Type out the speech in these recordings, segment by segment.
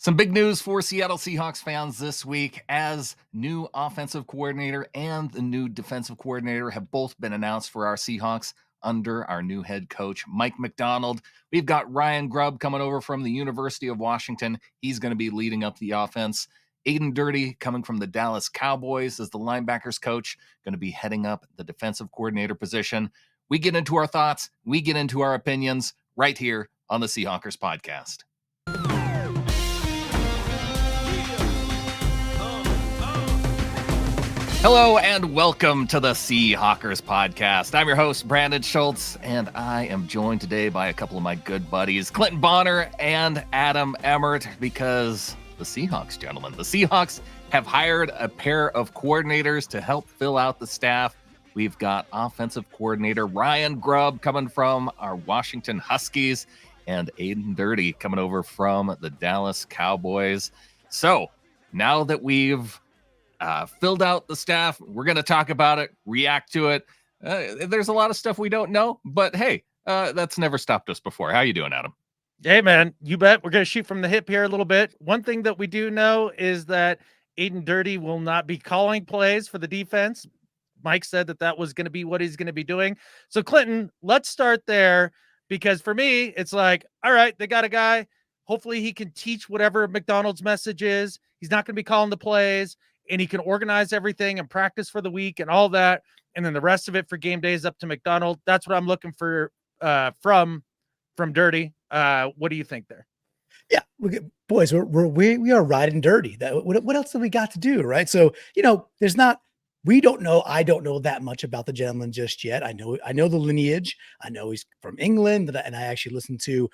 Some big news for Seattle Seahawks fans this week as new offensive coordinator and the new defensive coordinator have both been announced for our Seahawks under our new head coach, Mike McDonald. We've got Ryan Grubb coming over from the University of Washington. He's going to be leading up the offense. Aden Durde coming from the Dallas Cowboys as the linebackers coach, going to be heading up the defensive coordinator position. We get into our thoughts, we get into our opinions right here on the Seahawkers podcast. Hello and welcome to the Seahawkers podcast. I'm your host, Brandon Schultz, and I am joined today by a couple of my good buddies, Clinton Bonner and Adam Emmert, because the Seahawks, gentlemen, the Seahawks have hired a pair of coordinators to help fill out the staff. We've got offensive coordinator Ryan Grubb coming from our Washington Huskies and Aden Durde coming over from the Dallas Cowboys. So now that we've filled out the staff, we're going to talk about it, react to it. There's a lot of stuff we don't know, but hey, that's never stopped us before. How you doing, Adam? Hey, man, you bet. We're going to shoot from the hip here a little bit. One thing that we do know is that Aden Durde will not be calling plays for the defense. Mike said that was going to be what he's going to be doing. So, Clinton, let's start there, because for me, it's like, all right, they got a guy. Hopefully he can teach whatever McDonald's message is. He's not going to be calling the plays, and he can organize everything and practice for the week and all that. And then the rest of it for game days up to McDonald. That's what I'm looking for from Durde. What do you think there? Yeah, boys, we are riding dirty. What else do we got to do, right? So, we don't know. I don't know that much about the gentleman just yet. I know the lineage. I know he's from England, and I actually listened to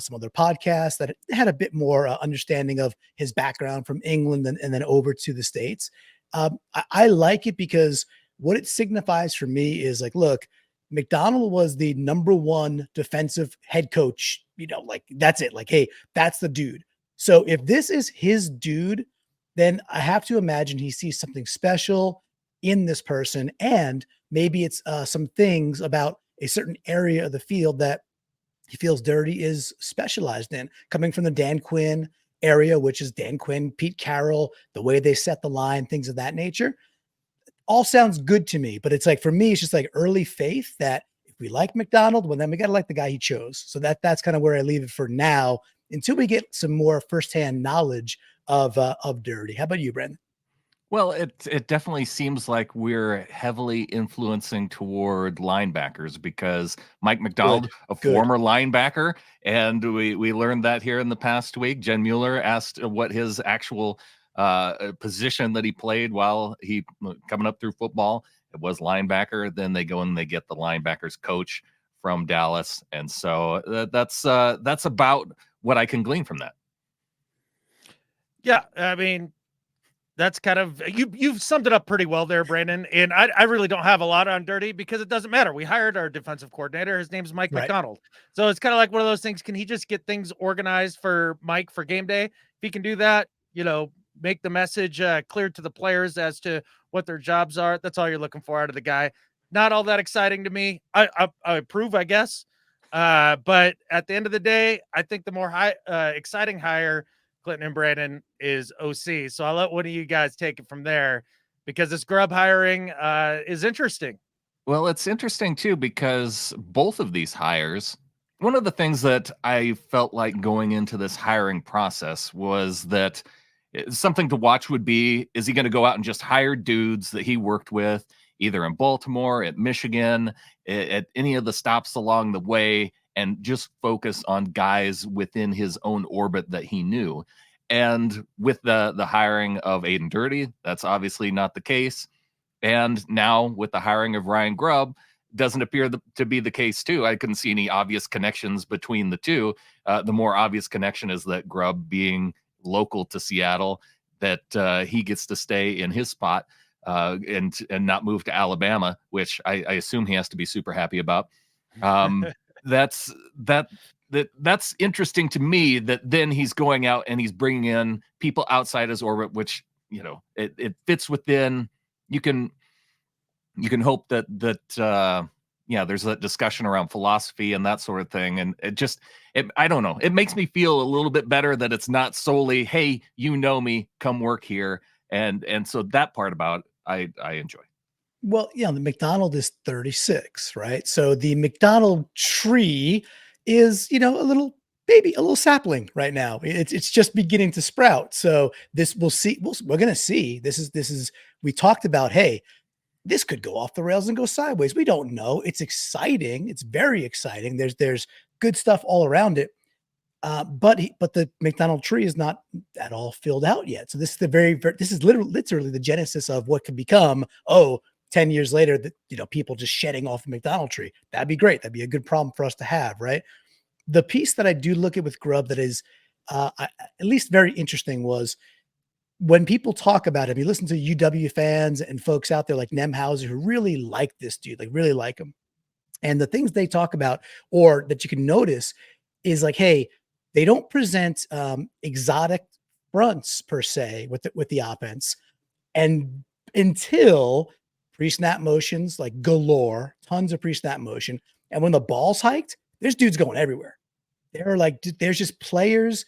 some other podcasts that had a bit more understanding of his background from England and then over to the States. I like it because what it signifies for me is like, look, McDonald was the number one defensive head coach, like that's it. Like, hey, that's the dude. So if this is his dude, then I have to imagine he sees something special in this person. And maybe it's some things about a certain area of the field that he feels Durde is specialized in, coming from the Dan Quinn area, which is Dan Quinn, Pete Carroll, the way they set the line, things of that nature. All sounds good to me, but it's like, for me, it's just like early faith that if we like McDonald, well, then we got to like the guy he chose. So that's kind of where I leave it for now until we get some more firsthand knowledge of Durde. How about you, Brandon? Well, it definitely seems like we're heavily influencing toward linebackers because Mike McDonald, former linebacker, and we learned that here in the past week. Jen Mueller asked what his actual position that he played while he coming up through football. It was linebacker. Then they go and they get the linebackers coach from Dallas, and so that's about what I can glean from that. Yeah, I mean, that's kind of, you've summed it up pretty well there, Brandon. And I really don't have a lot on Durde because it doesn't matter. We hired our defensive coordinator. His name's Mike McDonald. So it's kind of like one of those things. Can he just get things organized for Mike for game day? If he can do that, make the message clear to the players as to what their jobs are. That's all you're looking for out of the guy. Not all that exciting to me. I approve, I guess. But at the end of the day, I think the more exciting hire, Clinton and Brandon, is OC. So I'll let one of you guys take it from there, because this Grubb hiring is interesting. Well, it's interesting too, because both of these hires, one of the things that I felt like going into this hiring process was that something to watch would be, is he going to go out and just hire dudes that he worked with either in Baltimore, at Michigan, at any of the stops along the way, and just focus on guys within his own orbit that he knew. And with the hiring of Aden Durde, that's obviously not the case. And now with the hiring of Ryan Grubb, doesn't appear to be the case too. I couldn't see any obvious connections between the two. The more obvious connection is that Grubb, being local to Seattle, that he gets to stay in his spot and not move to Alabama, which I assume he has to be super happy about. That's interesting to me, that then he's going out and he's bringing in people outside his orbit, which, it fits within. You can hope that yeah, there's that discussion around philosophy and that sort of thing. And I don't know. It makes me feel a little bit better that it's not solely, hey, you know me, come work here. And so that part about it, I enjoy. Well, yeah, the McDonald is 36, right? So the McDonald tree is, a little baby, a little sapling right now. It's just beginning to sprout. So this we'll see. We're gonna see. This is we talked about, hey, this could go off the rails and go sideways. We don't know. It's exciting. It's very exciting. There's good stuff all around it. But the McDonald tree is not at all filled out yet. So this is this is literally the genesis of what could become. 10 years later, that people just shedding off the McDonald tree. That'd be great. That'd be a good problem for us to have, right? The piece that I do look at with Grubb that is at least very interesting was when people talk about him. You listen to UW fans and folks out there like Nemhauser who really like this dude, like really like him. And the things they talk about, or that you can notice, is like, hey, they don't present exotic fronts per se with the offense, and until pre-snap motions like galore, tons of pre-snap motion, and when the ball's hiked, there's dudes going everywhere. There's just players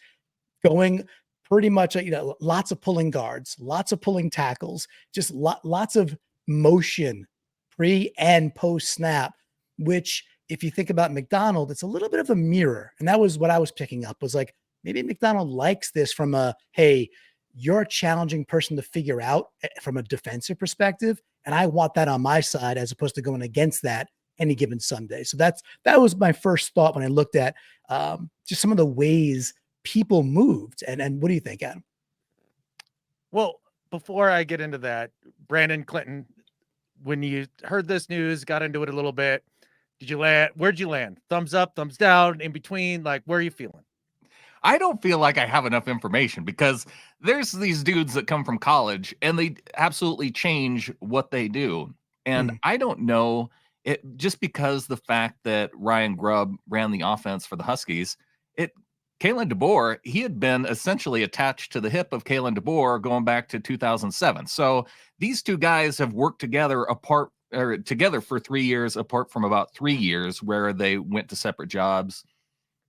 going pretty much, lots of pulling guards, lots of pulling tackles, just lots of motion pre and post snap, which if you think about McDonald, it's a little bit of a mirror. And that was what I was picking up, was like, maybe McDonald likes this from a, hey, you're a challenging person to figure out from a defensive perspective. And I want that on my side as opposed to going against that any given Sunday. So that was my first thought when I looked at just some of the ways people moved. And what do you think, Adam? Well, before I get into that, Brandon Clinton, when you heard this news, got into it a little bit, where'd you land? Thumbs up, thumbs down, in between? Like, where are you feeling? I don't feel like I have enough information because there's these dudes that come from college and they absolutely change what they do. And I don't know it just because the fact that Ryan Grubb ran the offense for the Huskies, Kalen DeBoer, he had been essentially attached to the hip of Kalen DeBoer going back to 2007. So these two guys have worked together together for 3 years, apart from about 3 years where they went to separate jobs.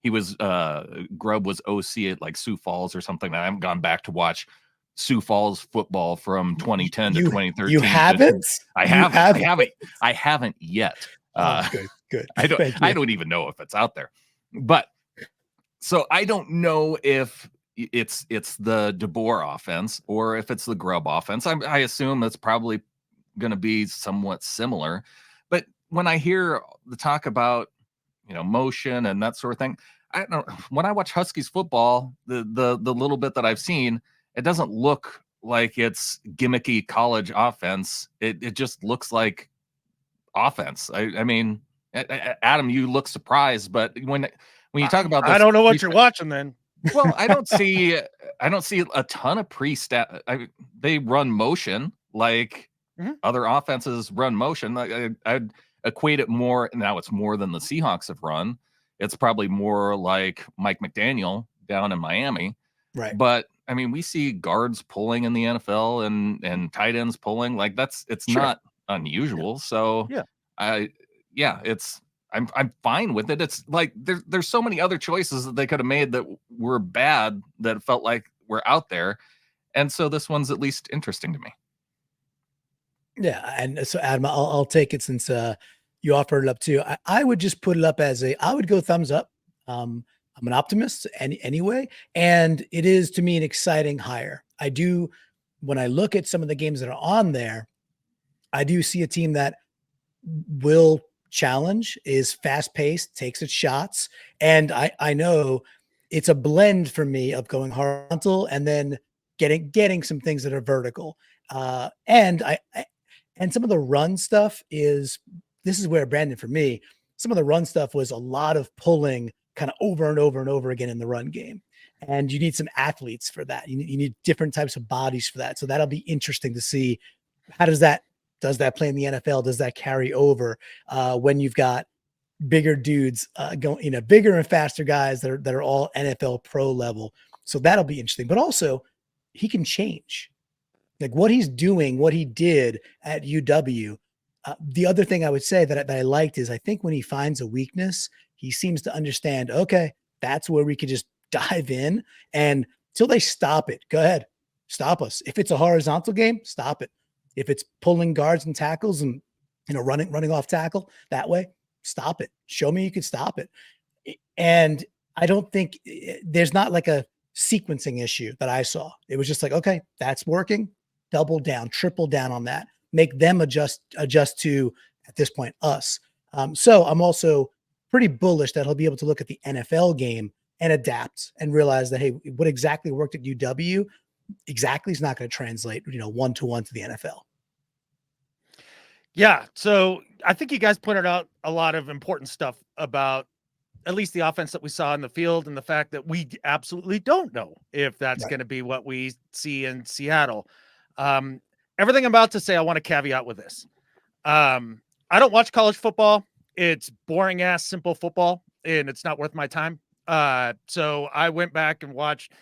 He was Grubb was OC at like Sioux Falls or something. I haven't gone back to watch Sioux Falls football from 2010 to 2013. You haven't? I haven't yet. Good. I don't even know if it's out there. But so I don't know if it's the DeBoer offense or if it's the Grubb offense. I assume that's probably going to be somewhat similar. But when I hear the talk about motion and that sort of thing, I don't know. When I watch Huskies football, the little bit that I've seen, it doesn't look like it's gimmicky college offense. It just looks like offense. I mean, Adam, you look surprised, but when you talk about this, I don't know what you're watching then. Well, I don't see a ton of pre-stat. They run motion like other offenses run motion. I'd equate it more. Now it's more than the Seahawks have run. It's probably more like Mike McDaniel down in Miami. Right. But I mean, we see guards pulling in the NFL and tight ends pulling. Like it's not unusual. So I'm fine with it. It's like there's so many other choices that they could have made that were bad that felt like were out there. And so this one's at least interesting to me. Yeah. And so Adam, I'll take it since you offered it up too. I would just put it up as I would go thumbs up. I'm an optimist anyway. And it is to me an exciting hire. I do, when I look at some of the games that are on there, I do see a team that will challenge, is fast paced, takes its shots. And I know it's a blend for me of going horizontal and then getting some things that are vertical. And some of the run stuff this is where Brandon, for me, some of the run stuff was a lot of pulling kind of over and over and over again in the run game. And you need some athletes for that. You need different types of bodies for that. So that'll be interesting to see how does that play in the NFL? Does that carry over when you've got bigger dudes going, bigger and faster guys that are all NFL pro level. So that'll be interesting. But also he can change. Like what he's doing, what he did at UW, The other thing I would say that I liked is I think when he finds a weakness, he seems to understand, okay, that's where we could just dive in, and till they stop it, go ahead, stop us. If it's a horizontal game, stop it. If it's pulling guards and tackles and, running off tackle that way, stop it. Show me you can stop it. And I don't think there's not like a sequencing issue that I saw. It was just like, okay, that's working. Double down, triple down on that. Make them adjust to, at this point, us. So I'm also pretty bullish that he'll be able to look at the NFL game and adapt and realize that, hey, what exactly worked at UW exactly is not going to translate, 1-to-1 to the NFL. Yeah. So I think you guys pointed out a lot of important stuff about at least the offense that we saw in the field, and the fact that we absolutely don't know if that's going to be what we see in Seattle. Everything I'm about to say, I want to caveat with this. I don't watch college football. It's boring ass, simple football, and it's not worth my time. So I went back and watched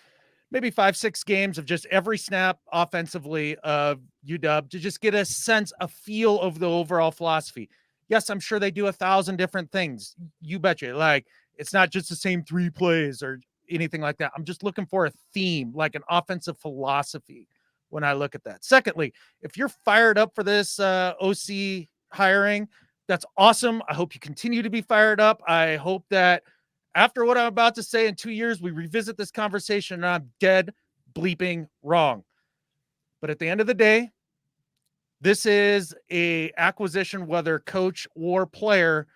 maybe 5-6 games of just every snap offensively of UW to just get a sense, a feel of the overall philosophy. Yes, I'm sure they do 1,000 different things. You betcha. Like, it's not just the same 3 plays or anything like that. I'm just looking for a theme, like an offensive philosophy when I look at that. Secondly, if you're fired up for this OC hiring, that's awesome. I hope you continue to be fired up. I hope that after what I'm about to say in 2 years, we revisit this conversation and I'm dead bleeping wrong. But at the end of the day, this is a acquisition, whether coach or player.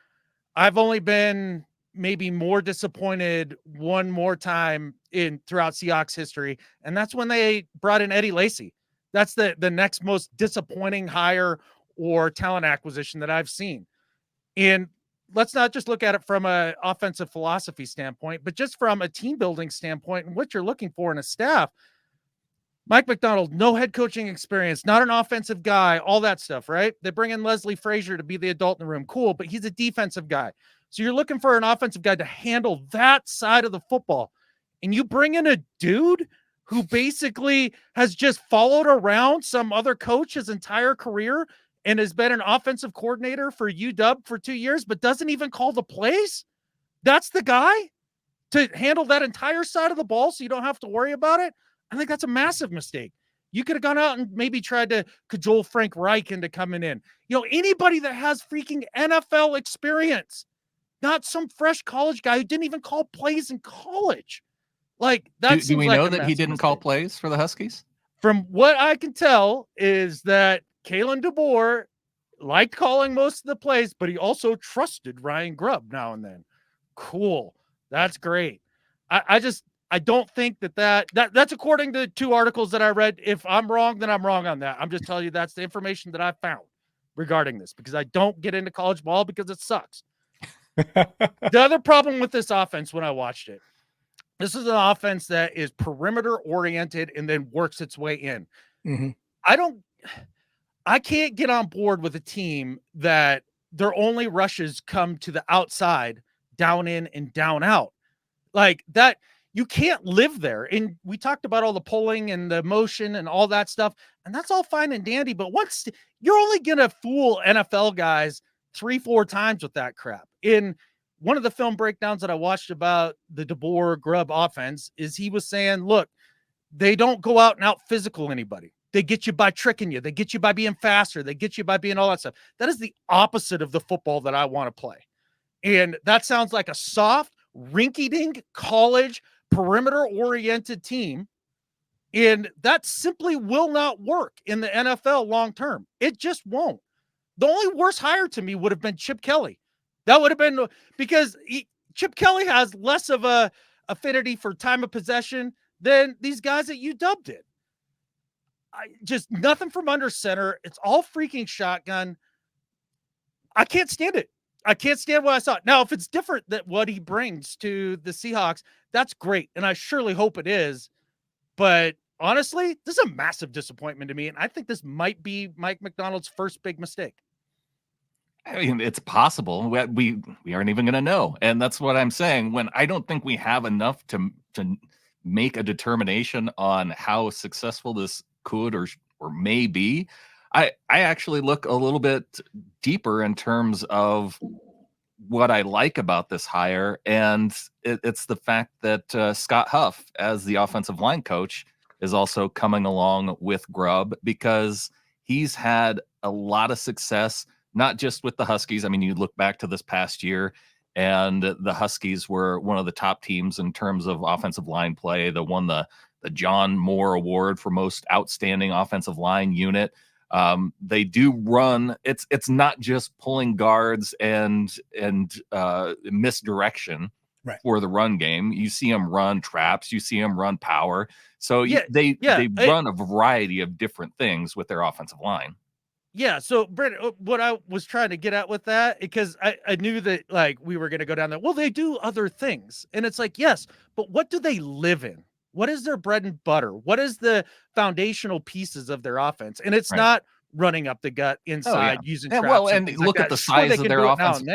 I've only been maybe more disappointed one more time throughout Seahawks history, and that's when they brought in Eddie Lacy. That's the next most disappointing hire or talent acquisition that I've seen. And let's not just look at it from an offensive philosophy standpoint, but just from a team building standpoint and what you're looking for in a staff. Mike McDonald, no head coaching experience, not an offensive guy, all that stuff, right? They bring in Leslie Frazier to be the adult in the room. Cool, but he's a defensive guy. So you're looking for an offensive guy to handle that side of the football. And you bring in a dude who basically has just followed around some other coach his entire career and has been an offensive coordinator for UW for 2 years, but doesn't even call the plays. That's the guy to handle that entire side of the ball so you don't have to worry about it. I think that's a massive mistake. You could have gone out and maybe tried to cajole Frank Reich into coming in. Anybody that has freaking NFL experience, not some fresh college guy who didn't even call plays in college. Like, that do we like know that he didn't call plays for the Huskies? From what I can tell is that Kalen DeBoer liked calling most of the plays, but he also trusted Ryan Grubb now and then. Cool. That's great. I don't think that's according to 2 articles that I read. If I'm wrong, then I'm wrong on that. I'm just telling you that's the information that I found regarding this, because I don't get into college ball because it sucks. The other problem with this offense when I watched it, this is an offense that is perimeter oriented and then works its way in. Mm-hmm. I can't get on board with a team that their only rushes come to the outside, down in and down out. Like that, you can't live there. And we talked about all the pulling and the motion and all that stuff, and that's all fine and dandy. But once you're only going to fool NFL guys 3-4 times with that crap. In one of the film breakdowns that I watched about the DeBoer Grubb offense is he was saying, look, they don't go out and out physical anybody. They get you by tricking you. They get you by being faster. They get you by being all that stuff. That is the opposite of the football that I want to play. And that sounds like a soft, rinky-dink college perimeter-oriented team. And that simply will not work in the NFL long-term. It just won't. The only worst hire to me would have been Chip Kelly. That would have been because Chip Kelly has less of a affinity for time of possession than these guys at UW did. Just nothing from under center. It's all freaking shotgun. I can't stand it. I can't stand what I saw. Now, if it's different than what he brings to the Seahawks, that's great. And I surely hope it is. But honestly, this is a massive disappointment to me. And I think this might be Mike McDonald's first big mistake. I mean, it's possible. We aren't even going to know. And that's what I'm saying. When I don't think we have enough to make a determination on how successful this could or may be, I actually look a little bit deeper in terms of what I like about this hire, and it's the fact that Scott Huff, as the offensive line coach, is also coming along with Grubb, because he's had a lot of success, not just with the Huskies. I mean, you look back to this past year, and the Huskies were one of the top teams in terms of offensive line play. They won the John Moore Award for most outstanding offensive line unit. They do run. It's not just pulling guards and misdirection Right. for the run game. You see them run traps. You see them run power. So they run a variety of different things with their offensive line. Yeah. So, Brent, what I was trying to get at with that, because I knew that like we were going to go down there. Well, they do other things, and it's like, yes, but what do they live in? What is their bread and butter? What is the foundational pieces of their offense? And it's not running up the gut inside using traps. Well, and things look like at the Sure, size of their offensive.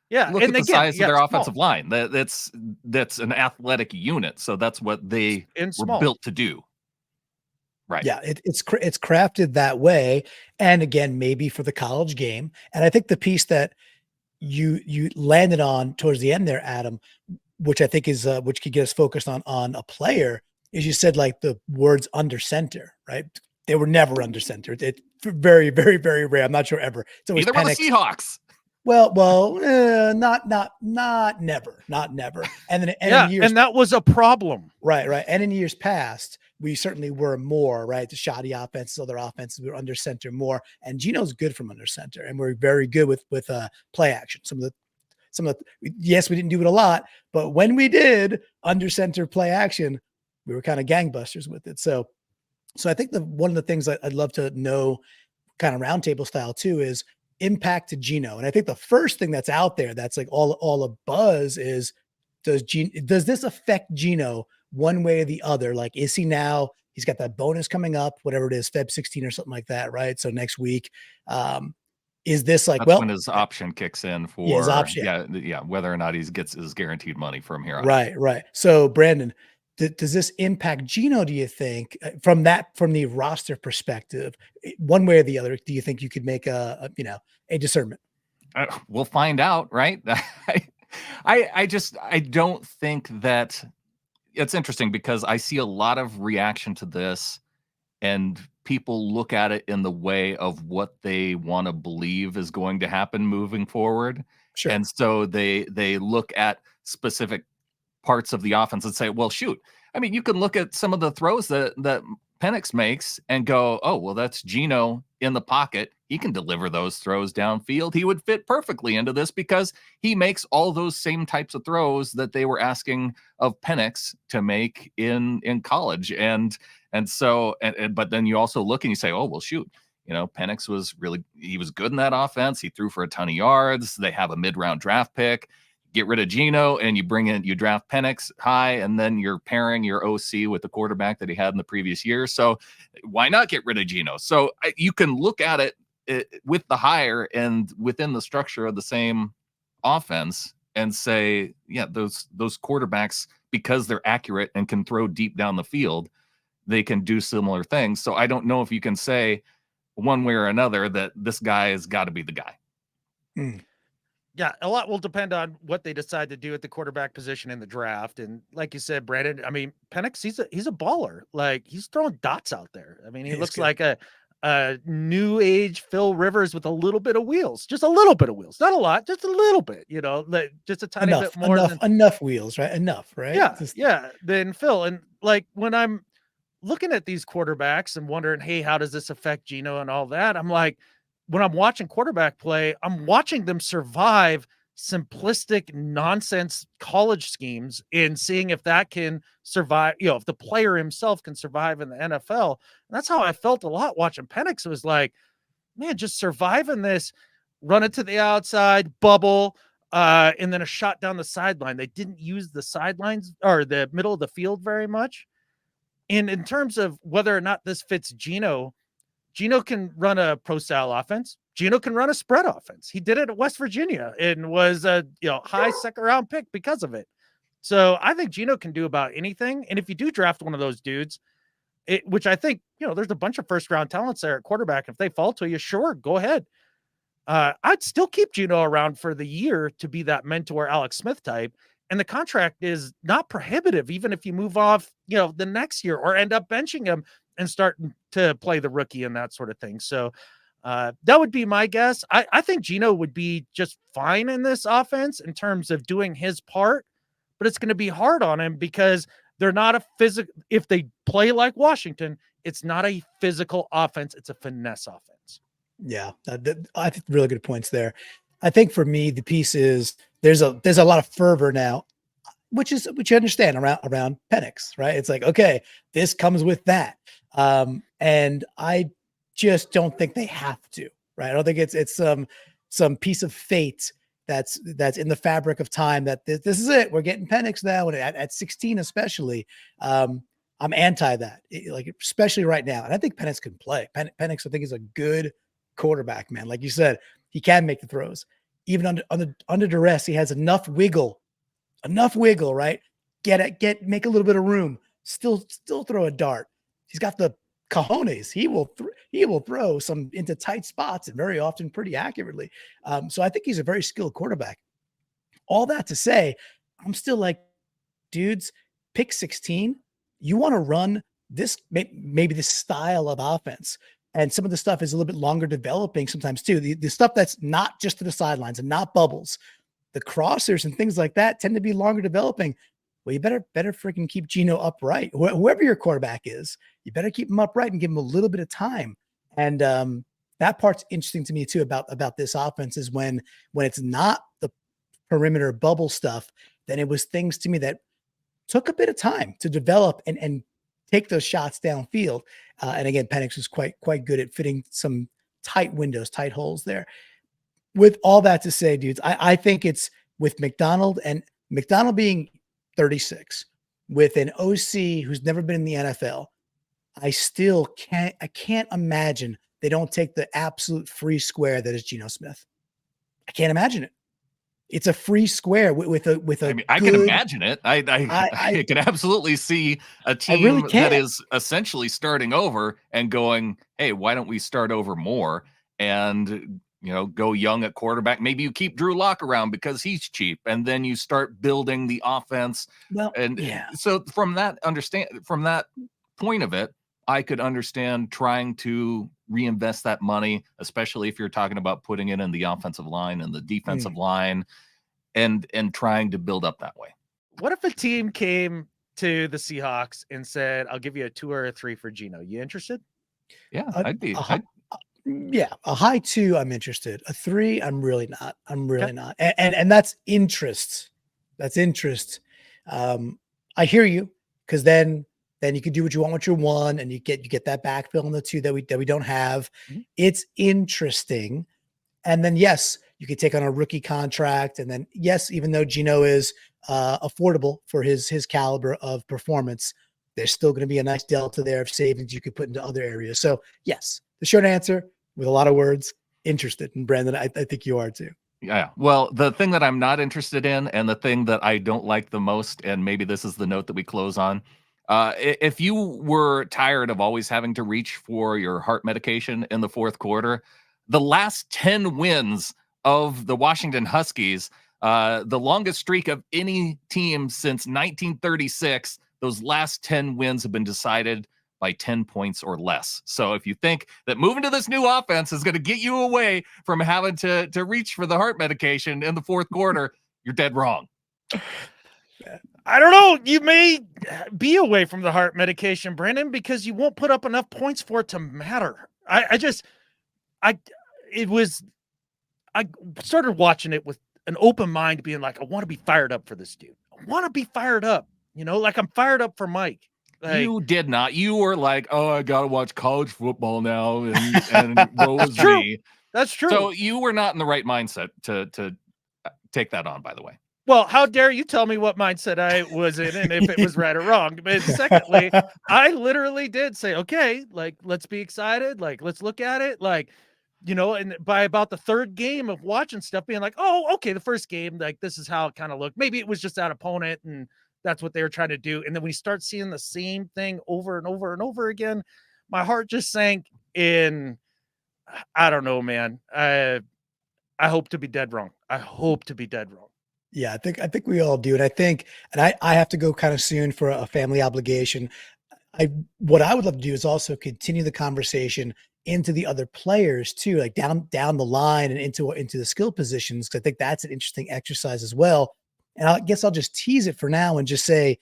Yeah. Look And at the size of their small. offensive line. That's an athletic unit. So that's what they were built to do. Right. Yeah, it's crafted that way, and again, maybe for the college game. And I think the piece that you landed on towards the end there, Adam, which I think is which could get us focused on a player, is you said like the words under center, right? They were never under center. It's very, very, very rare. I'm not sure ever. It's always Neither were the Seahawks. Well, not never. And then and that was a problem. Right. And in years past, we certainly were more, right? The shoddy offenses, other offenses, we were under center more. And Geno's good from under center, and we're very good with play action. Some of the yes, we didn't do it a lot, but when we did under center play action, we were kind of gangbusters with it. So I think one of the things I'd love to know, kind of roundtable style too, is impact to Geno. And I think the first thing that's out there that's like all a buzz is, does this affect Geno one way or the other? Like, is he now, he's got that bonus coming up, whatever it is, Feb 16 or something like that, right? So next week, is this like, that's when his option kicks in for his option. Whether or not he gets his guaranteed money from here on. Right. So Brandon, does this impact Geno, do you think, from the roster perspective, one way or the other? Do you think you could make a discernment? We'll find out, right? I don't think that. It's interesting because I see a lot of reaction to this, and people look at it in the way of what they want to believe is going to happen moving forward. Sure. And so they look at specific parts of the offense and say, well, shoot. I mean, you can look at some of the throws that Penix makes and go, oh, well, that's Geno in the pocket. He can deliver those throws downfield. He would fit perfectly into this because he makes all those same types of throws that they were asking of Penix to make in college. But then you also look and you say, oh, well, shoot, Penix he was good in that offense. He threw for a ton of yards. They have a mid-round draft pick. Get rid of Geno and you draft Penix high, and then you're pairing your OC with the quarterback that he had in the previous year. So why not get rid of Geno? So you can look at it with the hire and within the structure of the same offense and say, yeah, those quarterbacks, because they're accurate and can throw deep down the field, they can do similar things. So I don't know if you can say one way or another that this guy has got to be the guy. Yeah, a lot will depend on what they decide to do at the quarterback position in the draft. And like you said, Brandon, I mean, Penix, he's a baller. Like, he's throwing dots out there. I mean, he looks like a new age Phil Rivers with a little bit of wheels, just a little bit of wheels, not a lot, just a little bit, just a tiny bit more. Enough wheels, right? Enough, right? Yeah. Then Phil, and like when I'm looking at these quarterbacks and wondering, hey, how does this affect Geno and all that? I'm like, when I'm watching quarterback play, I'm watching them survive simplistic nonsense college schemes and seeing if that can survive, if the player himself can survive in the NFL. And that's how I felt a lot watching Penix. It was like, man, just surviving this, run it to the outside, bubble, and then a shot down the sideline. They didn't use the sidelines or the middle of the field very much. And in terms of whether or not this fits Geno can run a pro style offense. Geno can run a spread offense. He did it at West Virginia and was a high second round pick because of it. So I think Geno can do about anything. And if you do draft one of those dudes, which I think, there's a bunch of first round talents there at quarterback. If they fall to you, sure, go ahead. I'd still keep Geno around for the year to be that mentor Alex Smith type. And the contract is not prohibitive, even if you move off, the next year or end up benching him and start to play the rookie and that sort of thing. So that would be my guess. I think Geno would be just fine in this offense in terms of doing his part, but it's going to be hard on him because they're not a physical. If they play like Washington, it's not a physical offense. It's a finesse offense. Yeah, I think really good points there. I think for me, the piece is there's a lot of fervor now, which you understand around Penix, right? It's like, okay, this comes with that. And I just don't think they have to, right? I don't think it's some piece of fate that's in the fabric of time that this is it. We're getting Penix now, and at 16 especially. I'm anti that, especially right now. And I think Penix can play. Penix, I think, is a good quarterback, man. Like you said, he can make the throws. Even under duress, he has enough wiggle, right? Make a little bit of room. Still throw a dart. He's got the cojones. He will throw some into tight spots and very often pretty accurately. So I think he's a very skilled quarterback. All that to say, I'm still like, dudes, pick 16. You want to run this, maybe this style of offense. And some of the stuff is a little bit longer developing sometimes too. The stuff that's not just to the sidelines and not bubbles, the crossers and things like that tend to be longer developing. Well, you better freaking keep Geno upright. Whoever your quarterback is, you better keep him upright and give him a little bit of time. And that part's interesting to me too about this offense is when it's not the perimeter bubble stuff, then it was things to me that took a bit of time to develop and take those shots downfield. And again, Penix was quite good at fitting some tight windows, tight holes there. With all that to say, dudes, I think it's with McDonald being 36 with an OC who's never been in the NFL. I can't imagine they don't take the absolute free square that is Geno Smith. I can't imagine it. It's a free square with a. I mean, I can imagine it. I can absolutely see a team really that is essentially starting over and going, hey, why don't we start over more and go young at quarterback? Maybe you keep Drew Lock around because he's cheap, and then you start building the offense. Well, and yeah. So from that point of it, I could understand trying to reinvest that money, especially if you're talking about putting it in the offensive line and the defensive line and trying to build up that way. What if a team came to the Seahawks and said, I'll give you a 2 or a 3 for Geno? You interested? Yeah, yeah, a high 2, I'm interested. A 3, I'm really not. Not. And that's interest. That's interest. I hear you, because then you can do what you want with your 1, and you get that backfill in the 2 that we don't have. Mm-hmm. It's interesting. And then yes, you could take on a rookie contract, and then yes, even though Geno is affordable for his caliber of performance, there's still going to be a nice delta there of savings you could put into other areas. So yes, the short answer with a lot of words, interested. And Brandon, I think you are too. Yeah. Well, the thing that I'm not interested in, and the thing that I don't like the most, and maybe this is the note that we close on, if you were tired of always having to reach for your heart medication in the fourth quarter, the last 10 wins of the Washington Huskies, the longest streak of any team since 1936, those last 10 wins have been decided by 10 points or less. So if you think that moving to this new offense is going to get you away from having to reach for the heart medication in the fourth quarter, you're dead wrong. I don't know. You may be away from the heart medication, Brandon, because you won't put up enough points for it to matter. I started watching it with an open mind, being like, I want to be fired up for this dude. I want to be fired up, like I'm fired up for Mike. Like, you did not. You were like, oh, I got to watch college football now. And woe is me. That's true. So you were not in the right mindset to take that on, by the way. Well, how dare you tell me what mindset I was in and if it was right or wrong. But secondly, I literally did say, okay, like, let's be excited. Like, let's look at it. Like, and by about the third game of watching stuff, being like, oh, okay, the first game, like, this is how it kind of looked. Maybe it was just that opponent and that's what they were trying to do. And then we start seeing the same thing over and over and over again. My heart just sank in, I don't know, man. I hope to be dead wrong. I hope to be dead wrong. Yeah, I think we all do. And I have to go kind of soon for a family obligation. What I would love to do is also continue the conversation into the other players too, like down the line and into the skill positions. Cause I think that's an interesting exercise as well. And I guess I'll just tease it for now and just say,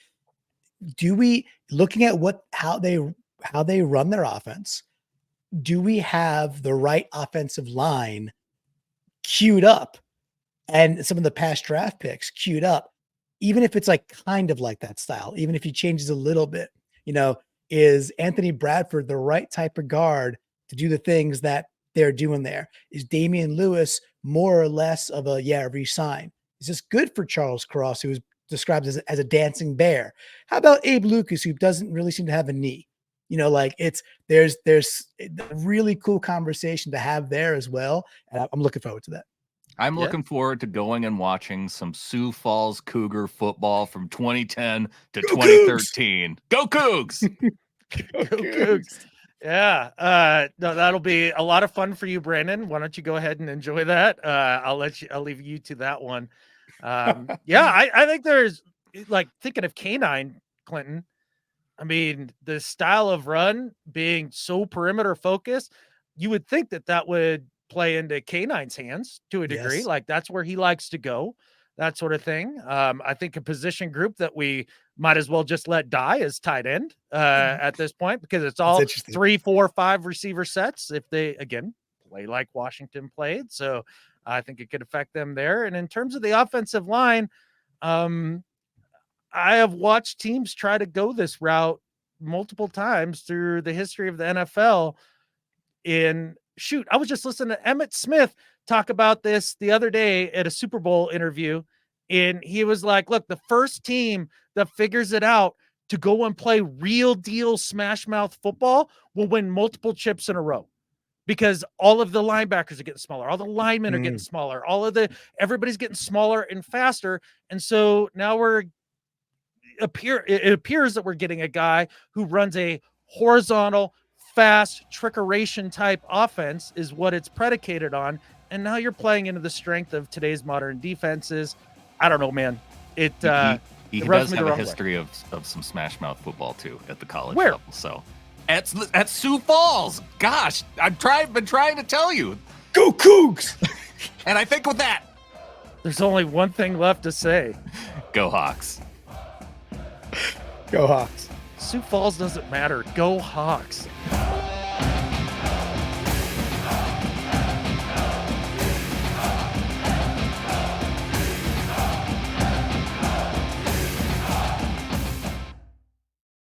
looking at how they run their offense, do we have the right offensive line queued up and some of the past draft picks queued up, even if it's like kind of like that style, even if he changes a little bit, is Anthony Bradford the right type of guard to do the things that they're doing there? Is Damian Lewis more or less of a resign? Is this good for Charles Cross, who is described as a dancing bear? How about Abe Lucas, who doesn't really seem to have a knee? There's a really cool conversation to have there as well. And I'm looking forward to that. I'm looking forward to going and watching some Sioux Falls Cougar football from 2010 to 2013. Go Cougs! Go Cougs! Yeah. No, that'll be a lot of fun for you, Brandon. Why don't you go ahead and enjoy that? I'll leave you to that one. I think there's, like, thinking of Canine, Clinton. I mean, the style of run being so perimeter focused, you would think that would play into Canine's hands to a degree. Yes. Like, that's where he likes to go, that sort of thing. I think a position group that we might as well just let die is tight end at this point, because it's all 3, 4, 5 receiver sets if they, again, play like Washington played. So I think it could affect them there. And in terms of the offensive line, I have watched teams try to go this route multiple times through the history of the NFL. I was just listening to Emmitt Smith talk about this the other day at a Super Bowl interview. And he was like, look, the first team that figures it out to go and play real deal smash mouth football will win multiple chips in a row, because all of the linebackers are getting smaller. All the linemen are getting smaller. Everybody's getting smaller and faster. And so now it appears that we're getting a guy who runs a horizontal, fast trickeration type offense is what it's predicated on. And now you're playing into the strength of today's modern defenses. I don't know, man. He does have a history of some smash mouth football too at the college level. So at Sioux Falls, gosh, been trying to tell you. Go Cougs! And I think with that, there's only one thing left to say. Go Hawks. Go Hawks. Sioux Falls doesn't matter. Go Hawks.